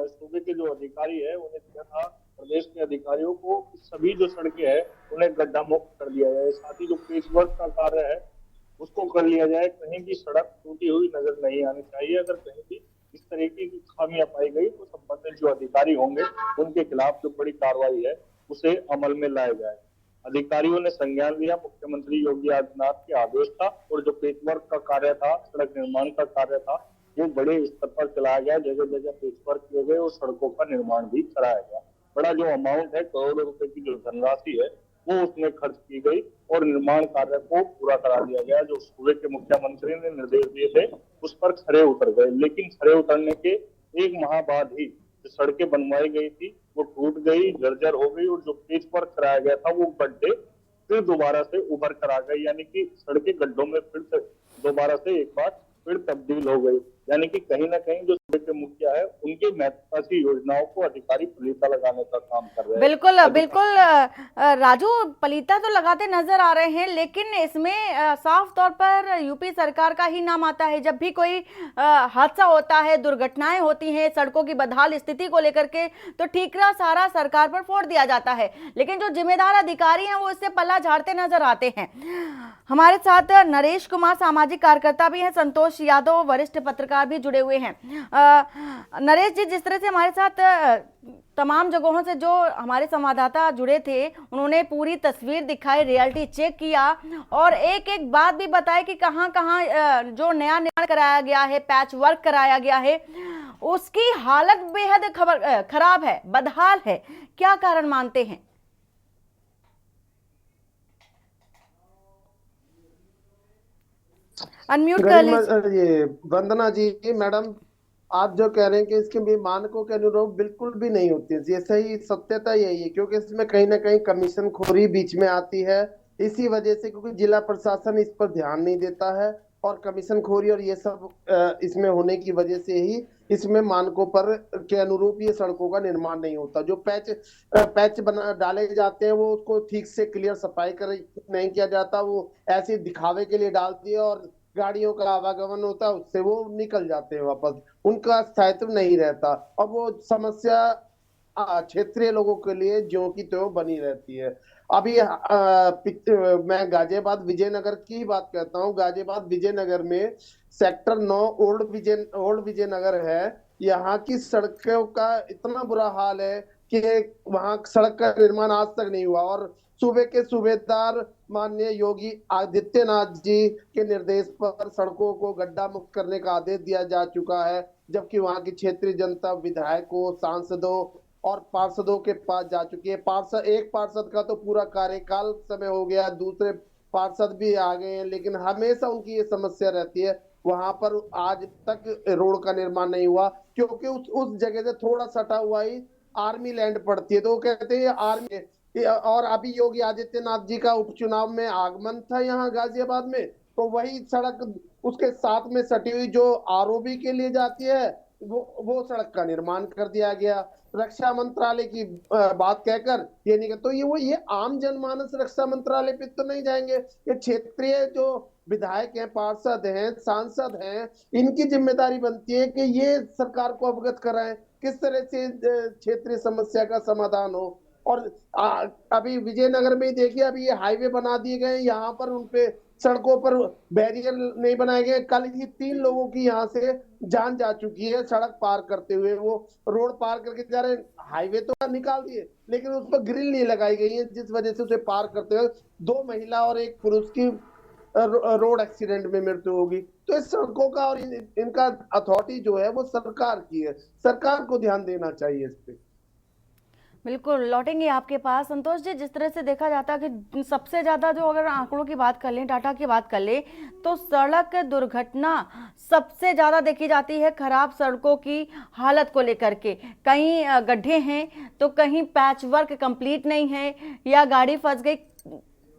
सूबे के जो अधिकारी है उन्हें दिया था, प्रदेश के अधिकारियों को सभी जो सड़कें हैं उन्हें गड्ढा मुक्त कर दिया जाए, साथ ही जो पेच वर्क का कार्य है उसको कर लिया जाए, कहीं भी सड़क टूटी हुई नजर नहीं आनी चाहिए। अगर कहीं भी इस तरीके की खामियां पाई गई तो संबंधित जो अधिकारी होंगे उनके खिलाफ जो बड़ी कार्रवाई है उसे अमल में लाया जाए। अधिकारियों ने संज्ञान लिया, मुख्यमंत्री योगी आदित्यनाथ के आदेश था और जो पेचवर्क का कार्य था, सड़क निर्माण का कार्य था, वो बड़े स्तर पर चलाया गया, जगह जगह पेचवर्क किए गए और सड़कों का निर्माण भी कराया गया। बड़ा जो अमाउंट है, करोड़ों रुपए की जो धनराशि है वो उसमें खर्च की गई और निर्माण कार्य को पूरा करा दिया गया। जो सूबे के मुख्यमंत्री ने निर्देश दिए थे उस पर खरे उतर गए, लेकिन खरे उतरने के एक माह बाद ही जो सड़कें बनवाई गई थी वो टूट गई, जर्जर हो गई और जो पेच पर कराया गया था वो गड्ढे फिर दोबारा से उभर कर आ गए, यानी कि सड़कें गड्ढों में फिर से दोबारा से एक बार फिर तब्दील हो गई। यानी कि कहीं ना कहीं जो सूबे के मुखिया है उनकी महत्वाकांक्षी योजनाओं को अधिकारी पलीता लगाने का काम कर रहे हैं। बिल्कुल बिल्कुल राजू, पलीता तो लगाते नजर आ रहे हैं, लेकिन इसमें साफ तौर पर यूपी सरकार का ही नाम आता है। जब भी कोई हादसा होता है, दुर्घटनाएं होती हैं सड़कों की बदहाल स्थिति को लेकर के, तो ठीकरा सारा सरकार पर फोड़ दिया जाता है, लेकिन जो जिम्मेदार अधिकारी हैं वो इससे पल्ला झाड़ते नजर आते हैं। हमारे साथ नरेश कुमार सामाजिक कार्यकर्ता भी हैं, संतोष यादव वरिष्ठ पत्रकार भी जुड़े हुए हैं। नरेश जी, जिस तरह से हमारे साथ तमाम जगहों से जो हमारे संवाददाता जुड़े थे उन्होंने पूरी तस्वीर दिखाई, रियलिटी चेक किया और एक एक बात भी बताई कि कहां कहां जो नया निर्माण कराया गया है, पैच वर्क कराया गया है, उसकी हालत बेहद खराब है, बदहाल है। क्या कारण मानते हैं? अनम्यूट कर लीजिए। ये वंदना जी, मैडम आप जो कह रहे हैं कि इसके भी मानकों के अनुरूप बिल्कुल भी नहीं होती है, ये सही सत्यता यही है, क्योंकि इसमें कहीं ना कहीं कमीशन खोरी बीच में आती है। इसी वजह से, क्योंकि जिला प्रशासन इस पर ध्यान नहीं देता है और कमीशन खोरी और ये सब इसमें होने की वजह से ही इसमें मानकों पर के अनुरूप ये सड़कों का निर्माण नहीं होता। जो पैच बना डाले जाते हैं वो उसको ठीक से क्लियर सफाई नहीं किया जाता, वो ऐसे दिखावे के लिए डालती है और गाड़ियों का आवागमन होता है उससे वो निकल जाते हैं वापस, उनका स्थायित्व नहीं रहता और वो समस्या क्षेत्रीय लोगों के लिए ज्यों की त्यों बनी रहती है। अभी मैं गाजियाबाद विजयनगर की बात करता हूँ। गाजियाबाद विजयनगर में सेक्टर 9 ओल्ड विजयनगर है, यहाँ की सड़कों का इतना बुरा हाल है कि वहां सड़क का निर्माण आज तक नहीं हुआ और सूबे के सूबेदार माननीय योगी आदित्यनाथ जी के निर्देश पर सड़कों को गड्ढा मुक्त करने का आदेश दिया जा चुका है, जबकि वहां की क्षेत्रीय जनता विधायकों, सांसदों और पार्षदों के पास जा चुकी है। एक पार्षद का तो पूरा कार्यकाल समय हो गया, दूसरे पार्षद भी आ गए हैं, लेकिन हमेशा उनकी ये समस्या रहती है, वहां पर आज तक रोड का निर्माण नहीं हुआ, क्योंकि उस जगह से थोड़ा सटा हुआ ही आर्मी लैंड पड़ती है। तो वो कहते हैं आर्मी, और अभी योगी आदित्यनाथ जी का उपचुनाव में आगमन था यहाँ गाजियाबाद में, तो वही सड़क उसके साथ में सटी हुई जो आरओबी के लिए जाती है वो सड़क का निर्माण कर दिया गया। रक्षा मंत्रालय की बात कहकर ये नहीं, तो ये आम जनमानस रक्षा मंत्रालय पे तो नहीं जाएंगे, ये क्षेत्रीय जो विधायक हैं, पार्षद हैं, सांसद हैं, इनकी जिम्मेदारी बनती है कि ये सरकार को अवगत कराएं किस तरह से क्षेत्रीय समस्या का समाधान हो। और अभी विजयनगर में देखिए, अभी ये हाईवे बना दिए गए, यहाँ पर उनपे सड़कों पर बैरियर नहीं बनाए गए। कल ही 3 लोगों की यहाँ से जान जा चुकी है सड़क पार करते हुए, वो रोड पार करके जा रहे, हाईवे तो निकाल दिए लेकिन उस पर ग्रिल नहीं लगाई गई है, जिस वजह से उसे पार करते हुए 2 महिला और 1 पुरुष की रोड एक्सीडेंट में मृत्यु होगी। तो इस सड़कों का और इनका अथॉरिटी जो है वो सरकार की है, सरकार को ध्यान देना चाहिए इस पे। बिल्कुल लौटेंगे आपके पास संतोष जी। जिस तरह से देखा जाता है कि सबसे ज़्यादा जो अगर आंकड़ों की बात कर लें, डाटा की बात कर लें, तो सड़क दुर्घटना सबसे ज़्यादा देखी जाती है खराब सड़कों की हालत को लेकर के। कहीं गड्ढे हैं तो कहीं पैच वर्क कंप्लीट नहीं है या गाड़ी फंस गई।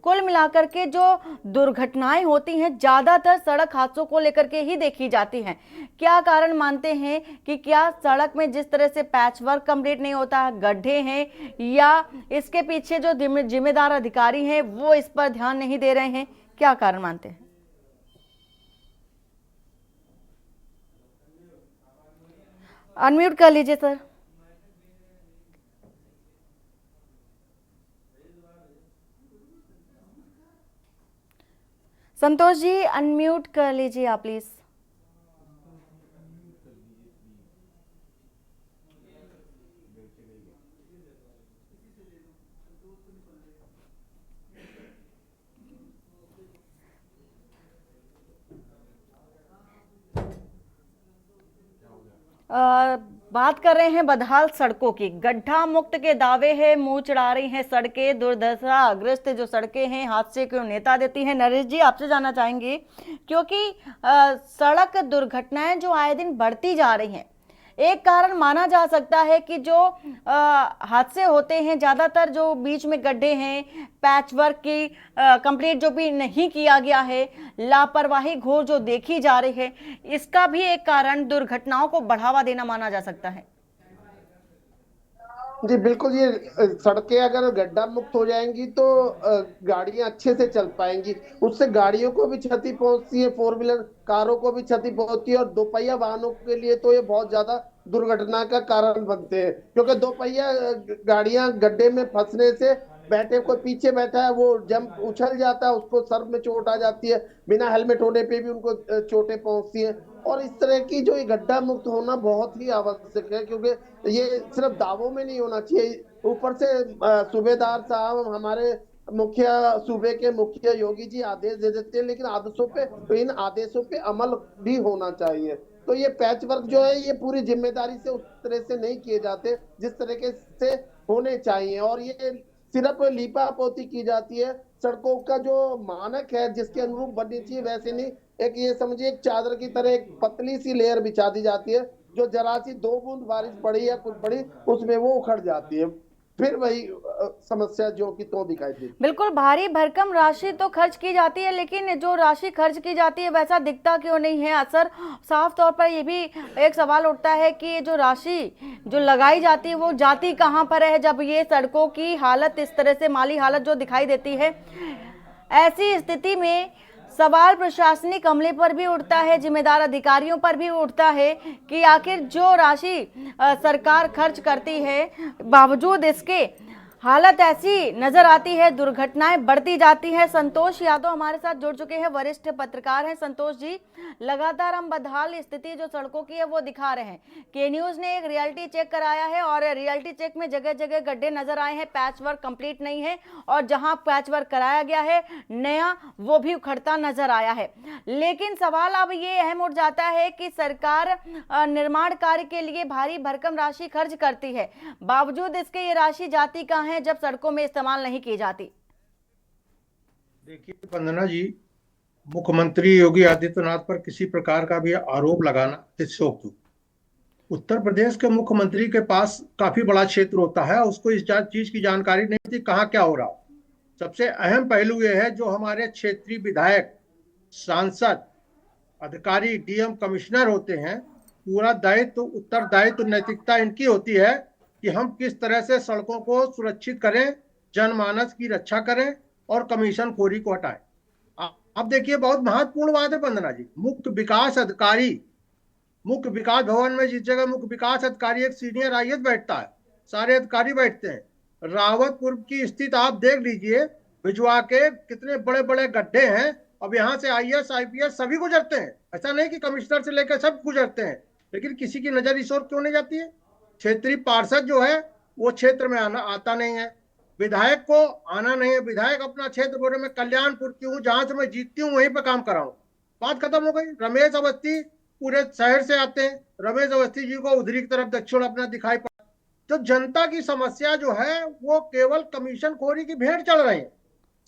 कुल मिलाकर के जो दुर्घटनाएं होती हैं ज़्यादातर सड़क हादसों को लेकर के ही देखी जाती हैं। क्या कारण मानते हैं कि क्या सड़क में जिस तरह से पैच वर्क कंप्लीट नहीं होता है, गड्ढे हैं, या इसके पीछे जो जिम्मेदार अधिकारी हैं वो इस पर ध्यान नहीं दे रहे हैं? क्या कारण मानते हैं? अनम्यूट कर लीजिए सर। संतोष जी अनम्यूट कर लीजिए आप प्लीज। बात कर रहे हैं बदहाल सड़कों की। गड्ढा मुक्त के दावे हैं, मुंह चढ़ा रही हैं सड़कें। दुर्दशाग्रस्त जो सड़कें हैं हादसे को नेता देती हैं। नरेश जी आपसे जानना चाहेंगे, क्योंकि सड़क दुर्घटनाएं जो आए दिन बढ़ती जा रही हैं, एक कारण माना जा सकता है कि जो हादसे होते हैं ज़्यादातर जो बीच में गड्ढे हैं, पैच वर्क की कंप्लीट जो भी नहीं किया गया है, लापरवाही घोर जो देखी जा रही है, इसका भी एक कारण दुर्घटनाओं को बढ़ावा देना माना जा सकता है। जी बिल्कुल, ये सड़कें अगर गड्ढा मुक्त हो जाएंगी तो गाड़ियां अच्छे से चल पाएंगी, उससे गाड़ियों को भी क्षति पहुंचती है, 4 व्हीलर कारों को भी क्षति पहुंचती है, और 2 पहिया वाहनों के लिए तो ये बहुत ज्यादा दुर्घटना का कारण बनते हैं, क्योंकि 2 पहिया गाड़ियां गड्ढे में फंसने से बैठे, कोई पीछे बैठा है वो जंप उछल जाता है, उसको सर में चोट आ जाती है, बिना हेलमेट होने पे भी उनको चोटें पहुंचती हैं। और इस तरह की जो ये गड्ढा मुक्त होना बहुत ही आवश्यक है, क्योंकि ये सिर्फ दावों में नहीं होना चाहिए। ऊपर से सूबेदार साहब, हमारे सूबे के मुखिया योगी जी आदेश दे देते हैं, लेकिन आदेशों पे, तो इन आदेशों पे अमल भी होना चाहिए। तो ये पैच वर्क जो है ये पूरी जिम्मेदारी से उस तरह से नहीं किए जाते जिस तरीके से होने चाहिए, और ये सिर्फ लीपा पोती की जाती है। सड़कों का जो मानक है जिसके अनुरूप बननी चाहिए वैसे नहीं, एक ये समझिए एक चादर की तरह एक पतली सी लेयर बिछा दी जाती है, जो जरा सी 2 बूंद बारिश पड़ी या कुछ पड़ी उसमें वो उखड़ जाती है, फिर वही समस्या जो कि तो दिखाई देती। बिल्कुल, भारी भरकम राशि तो खर्च की जाती है, लेकिन जो राशि खर्च की जाती है वैसा दिखता क्यों नहीं है असर? साफ तौर पर ये भी एक सवाल उठता है कि जो राशि जो लगाई जाती है वो जाती कहां पर है, जब ये सड़कों की हालत इस तरह से माली हालत जो दिखाई देती है। ऐसी स्थिति में सवाल प्रशासनिक अमले पर भी उठता है, जिम्मेदार अधिकारियों पर भी उठता है कि आखिर जो राशि सरकार खर्च करती है, बावजूद इसके हालत ऐसी नजर आती है, दुर्घटनाएं बढ़ती जाती हैं। संतोष यादव हमारे साथ जुड़ चुके हैं, वरिष्ठ पत्रकार हैं। संतोष जी, लगातार हम बदहाल स्थिति जो सड़कों की है वो दिखा रहे हैं। के न्यूज़ ने एक रियलिटी चेक कराया है और रियलिटी चेक में जगह जगह गड्ढे नजर आए हैं, पैच वर्क कंप्लीट नहीं है, और जहां पैच वर्क कराया गया है नया, वो भी उखड़ता नजर आया है। लेकिन सवाल अब ये अहम उठ जाता है कि सरकार निर्माण कार्य के लिए भारी भरकम राशि खर्च करती है, बावजूद इसके ये राशि जाती कहां है जब सड़कों में इस्तेमाल नहीं की जाती? देखिए वंदना जी, मुख्यमंत्री योगी आदित्यनाथ पर किसी प्रकार का भी आरोप लगाना तिरस्कृत। उत्तर प्रदेश के मुख्यमंत्री के पास काफी बड़ा क्षेत्र होता है, उसको इस चीज की जानकारी नहीं थी कहाँ क्या हो रहा। सबसे अहम पहलू यह है जो हमारे क्षेत्रीय विधायक, सांसद, अधिकारी, डीएम, कमिश्नर होते हैं, पूरा दायित्व, उत्तरदायित्व, नैतिकता इनकी होती है कि हम किस तरह से सड़कों को सुरक्षित करें, जनमानस की रक्षा करें और कमीशन खोरी को हटाएं। अब देखिए बहुत महत्वपूर्ण बात है वंदना जी, मुख्य विकास अधिकारी, मुख्य विकास भवन में जिस जगह मुख्य विकास अधिकारी एक सीनियर आईएएस बैठता है, सारे अधिकारी बैठते हैं। रावतपुर की स्थिति आप देख लीजिए, भिजवा के कितने बड़े बड़े गड्ढे हैं। अब यहाँ से आईएएस आईपीएस सभी गुजरते हैं, ऐसा नहीं कि कमिश्नर से लेकर सब गुजरते हैं, लेकिन किसी की नजर इस ओर क्यों नहीं जाती है? क्षेत्रीय पार्षद जो है वो क्षेत्र में आता नहीं है, विधायक को आना नहीं है। विधायक अपना क्षेत्र बोले मैं कल्याणपुर की हूँ, जहां से मैं जीतती हूँ वहीं पे काम कराऊं, बात खत्म हो गई। रमेश अवस्थी पूरे शहर से आते हैं, रमेश अवस्थी जी को उधरी की तरफ दक्षिण अपना दिखाई पड़ा। तो जनता की समस्या जो है वो केवल कमीशन खोरी की भेंट चढ़ रही है।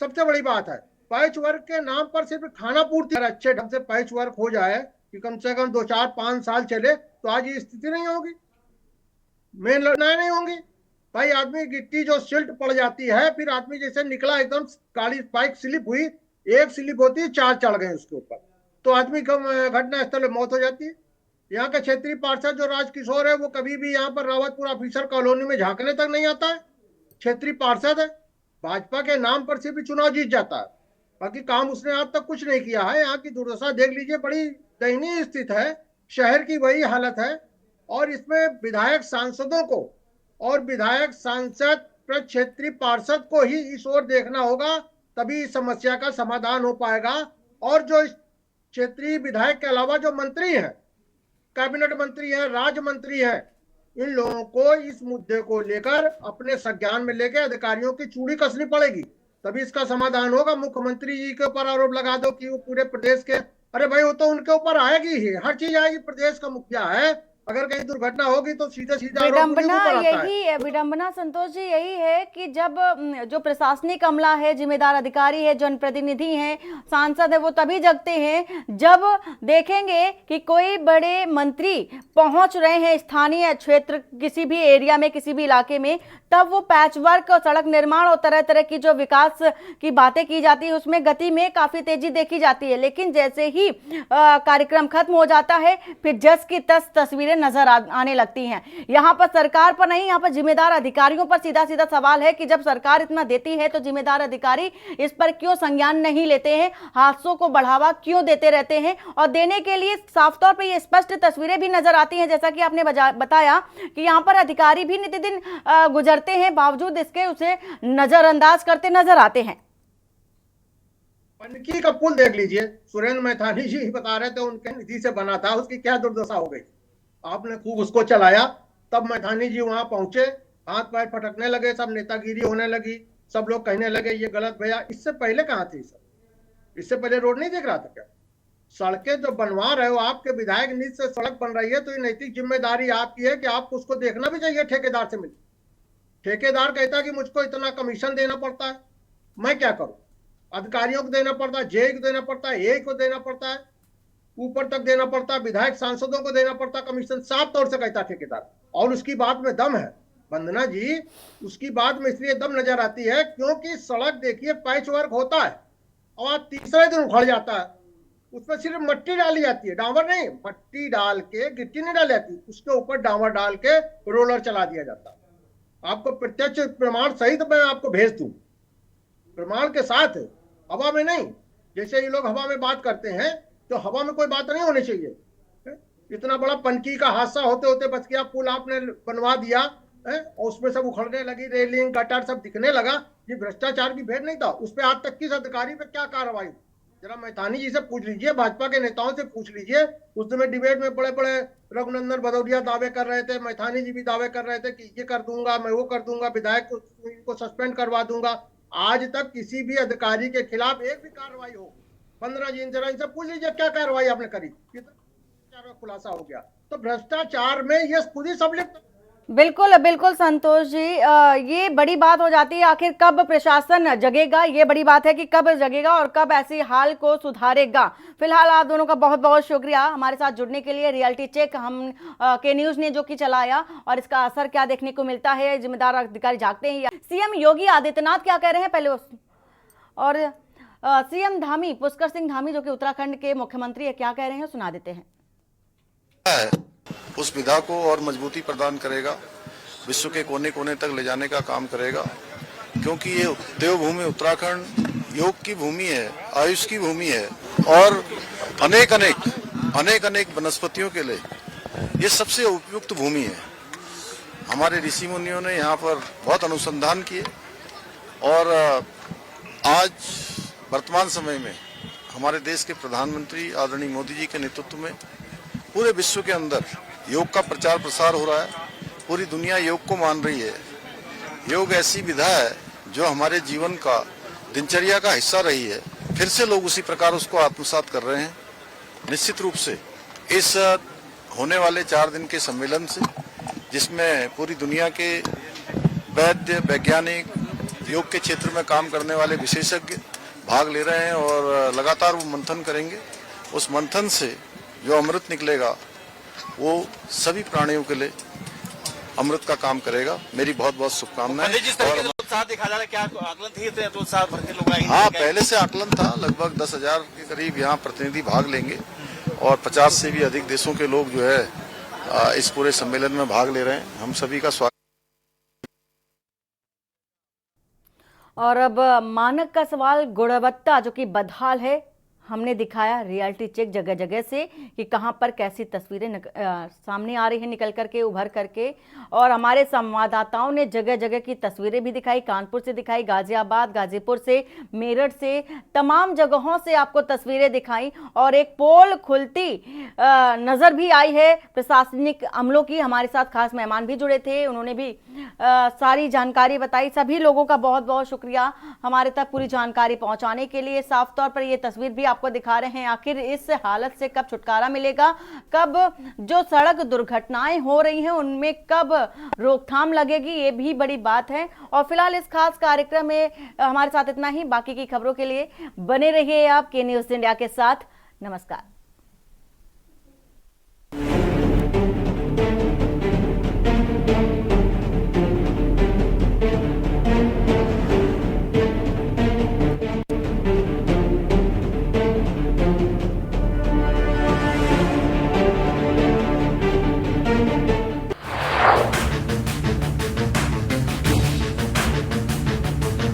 सबसे बड़ी बात है पैच वर्क के नाम पर सिर्फ खाना पूर्ति, अच्छे ढंग से पैच वर्क हो जाए कि कम से कम 2, 4, 5 साल चले तो आज ये स्थिति नहीं होगी, मेन लड़ाई नहीं होंगी। भाई आदमी गिट्टी जो सिल्ट पड़ जाती है, फिर आदमी जैसे निकला एकदम गाड़ी बाइक स्लिप हुई, एक स्लिप होती है 4 चढ़ गए उसके ऊपर, तो आदमी घटना स्थल में मौत हो जाती है। यहाँ का क्षेत्रीय पार्षद जो राजकिशोर है वो कभी भी यहाँ पर रावतपुर ऑफिसर कॉलोनी में झांकने तक नहीं आता है। क्षेत्रीय पार्षद है, भाजपा के नाम पर सिर्फ चुनाव जीत जाता है, बाकी काम उसने आज तक कुछ नहीं किया है। यहाँ की दुर्दशा देख लीजिए, बड़ी दयनीय स्थिति है, शहर की वही हालत है। और इसमें विधायक सांसदों को और विधायक सांसद क्षेत्रीय पार्षद को ही इस ओर देखना होगा, तभी इस समस्या का समाधान हो पाएगा। और जो क्षेत्रीय विधायक के अलावा जो मंत्री हैं, कैबिनेट मंत्री हैं, राज्य मंत्री हैं, इन लोगों को इस मुद्दे को लेकर अपने संज्ञान में लेकर अधिकारियों की चूड़ी कसनी पड़ेगी, तभी इसका समाधान होगा। मुख्यमंत्री जी के ऊपर आरोप लगा दो कि वो पूरे प्रदेश के, अरे भाई वो तो उनके ऊपर आएगी ही, हर चीज आएगी। प्रदेश का मुखिया है, अगर कहीं दुर्घटना होगी तो सीधे सीधे विडंबना संतोष जी यही है कि जब जो प्रशासनिक अमला है, जिम्मेदार अधिकारी है, जनप्रतिनिधि हैं, सांसद है, वो तभी जगते हैं जब देखेंगे कि कोई बड़े मंत्री पहुंच रहे हैं स्थानीय क्षेत्र, किसी भी एरिया में, किसी भी इलाके में, तब वो पैच वर्क और सड़क निर्माण और तरह तरह की जो विकास की बातें की जाती है उसमें गति में काफी तेजी देखी जाती है। लेकिन जैसे ही कार्यक्रम खत्म हो जाता है फिर जस की तस तस्वीरें नजर आने लगती हैं। यहाँ पर सरकार पर नहीं, यहाँ पर जिम्मेदार अधिकारियों पर सीधा सीधा सवाल है कि जब सरकार इतना देती है तो जिम्मेदार अधिकारी इस पर क्यों संज्ञान नहीं लेते हैं, हादसों को बढ़ावा क्यों देते रहते हैं। और देने के लिए साफ तौर पर ये स्पष्ट तस्वीरें भी नजर आती हैं, जैसा कि आपने बताया कि यहाँ पर अधिकारी भी नित्यदिन गुजरते हैं, बावजूद इसके उसे नजरअंदाज करते नजर आते हैं। पनकी का पुल देख लीजिए, सुरेंद्र मैथानी जी बता रहे थे उनके निधि से बना था, उसकी क्या दुर्दशा हो गई। आपने खूब उसको चलाया, तब मैथानी जी वहां पहुंचे, हाथ पैर फटकने लगे, सब नेतागिरी होने लगी, सब लोग कहने लगे ये गलत भैया। इससे पहले कहाँ थी सब? इससे पहले रोड नहीं देख रहा था क्या? सड़कें जो बनवा रहे हो, आपके विधायक निधि से सड़क बन रही है तो ये नैतिक जिम्मेदारी आपकी है कि आपको उसको देखना भी चाहिए, ठेकेदार से मिल। ठेकेदार कहता है कि मुझको इतना कमीशन देना पड़ता है, मैं क्या करूं? अधिकारियों को देना पड़ता है, जेई को देना पड़ता है, ए को देना पड़ता है, ऊपर तक देना पड़ता है, विधायक सांसदों को देना पड़ता है कमीशन, साफ तौर से कहता ठेकेदार। और उसकी बात में दम है वंदना जी, उसकी बात में इसलिए दम नजर आती है क्योंकि सड़क देखिए पैच वर्क होता है और तीसरे दिन उखड़ जाता है, उसमें सिर्फ मट्टी डाली जाती है, डामर नहीं, मट्टी डाल के, गिट्टी नहीं डाली जाती, उसके ऊपर डामर डाल के रोलर चला दिया जाता है। आपको प्रत्यक्ष प्रमाण सहित मैं आपको भेज दूं, प्रमाण के साथ, हवा में नहीं। जैसे ये लोग हवा में बात करते हैं तो हवा में कोई बात नहीं होनी चाहिए। इतना बड़ा पनकी का हादसा होते होते बच गया, पुल आपने बनवा दिया है और उसमें सब उखड़ने लगी, रेलिंग गटर सब दिखने लगा, ये भ्रष्टाचार की भेंट नहीं था। उस पर आज तक किस अधिकारी पे क्या कार्रवाई? जरा मैथानी जी से पूछ लीजिए, भाजपा के नेताओं से पूछ लीजिए। उस समय डिबेट में बड़े बड़े रघुनंदन भदौरिया दावे कर रहे थे, मैथानी जी भी दावे कर रहे थे कि ये कर दूंगा, मैं वो कर दूंगा, विधायक को सस्पेंड करवा दूंगा। आज तक किसी भी अधिकारी के खिलाफ एक भी कार्रवाई हो? 15 दिन जरा इनसे पूछ लीजिए क्या कार्रवाई आपने करी, कितना खुलासा हो गया। तो भ्रष्टाचार में ये खुद ही संलिप्त, बिल्कुल बिल्कुल संतोष जी, ये बड़ी बात हो जाती है, आखिर कब प्रशासन जगेगा, ये बड़ी बात है कि कब जगेगा और कब ऐसी हाल को सुधारेगा। फिलहाल आप दोनों का बहुत बहुत शुक्रिया हमारे साथ जुड़ने के लिए। रियलिटी चेक हम के न्यूज ने जो कि चलाया और इसका असर क्या देखने को मिलता है, जिम्मेदार अधिकारी जागते हैं। सीएम योगी आदित्यनाथ क्या कह रहे हैं पहले और सीएम धामी, पुष्कर सिंह धामी जो कि उत्तराखंड के मुख्यमंत्री है, क्या कह रहे हैं सुना देते हैं। उस विधा को और मजबूती प्रदान करेगा, विश्व के कोने कोने तक ले जाने का काम करेगा, क्योंकि ये देवभूमि उत्तराखंड योग की भूमि है, आयुष की भूमि है और अनेक अनेक वनस्पतियों के लिए ये सबसे उपयुक्त भूमि है। हमारे ऋषि मुनियों ने यहाँ पर बहुत अनुसंधान किए और आज वर्तमान समय में हमारे देश के प्रधानमंत्री आदरणीय मोदी जी के नेतृत्व में पूरे विश्व के अंदर योग का प्रचार प्रसार हो रहा है। पूरी दुनिया योग को मान रही है। योग ऐसी विधा है जो हमारे जीवन का, दिनचर्या का हिस्सा रही है। फिर से लोग उसी प्रकार उसको आत्मसात कर रहे हैं। निश्चित रूप से इस होने वाले 4 दिन के सम्मेलन से, जिसमें पूरी दुनिया के वैद्य, वैज्ञानिक, योग के क्षेत्र में काम करने वाले विशेषज्ञ भाग ले रहे हैं और लगातार वो मंथन करेंगे। उस मंथन से जो अमृत निकलेगा वो सभी प्राणियों के लिए अमृत का काम करेगा। मेरी बहुत बहुत शुभकामनाएं। हाँ, पहले से आकलन था, लगभग 10,000 के करीब यहाँ प्रतिनिधि भाग लेंगे और 50 से भी अधिक देशों के लोग जो है इस पूरे सम्मेलन में भाग ले रहे हैं। हम सभी का स्वागत। और अब मानक का सवाल, गुणवत्ता जो कि बदहाल है, हमने दिखाया रियलिटी चेक जगह जगह से कि कहां पर कैसी तस्वीरें सामने आ रही हैं निकल करके, उभर करके। और हमारे संवाददाताओं ने जगह जगह की तस्वीरें भी दिखाई, कानपुर से दिखाई, गाजियाबाद, गाजीपुर से, मेरठ से, तमाम जगहों से आपको तस्वीरें दिखाई। और एक पोल खुलती नजर भी आई है प्रशासनिक अमलों की। हमारे साथ खास मेहमान भी जुड़े थे, उन्होंने भी सारी जानकारी बताई। सभी लोगों का बहुत बहुत शुक्रिया हमारे तक पूरी जानकारी पहुंचाने के लिए। साफ तौर पर ये तस्वीर भी आपको दिखा रहे हैं, आखिर इस हालत से कब छुटकारा मिलेगा, कब जो सड़क दुर्घटनाएं हो रही हैं उनमें कब रोकथाम लगेगी, ये भी बड़ी बात है। और फिलहाल इस खास कार्यक्रम में हमारे साथ इतना ही। बाकी की खबरों के लिए बने रहिए आप के न्यूज़ इंडिया के साथ। नमस्कार।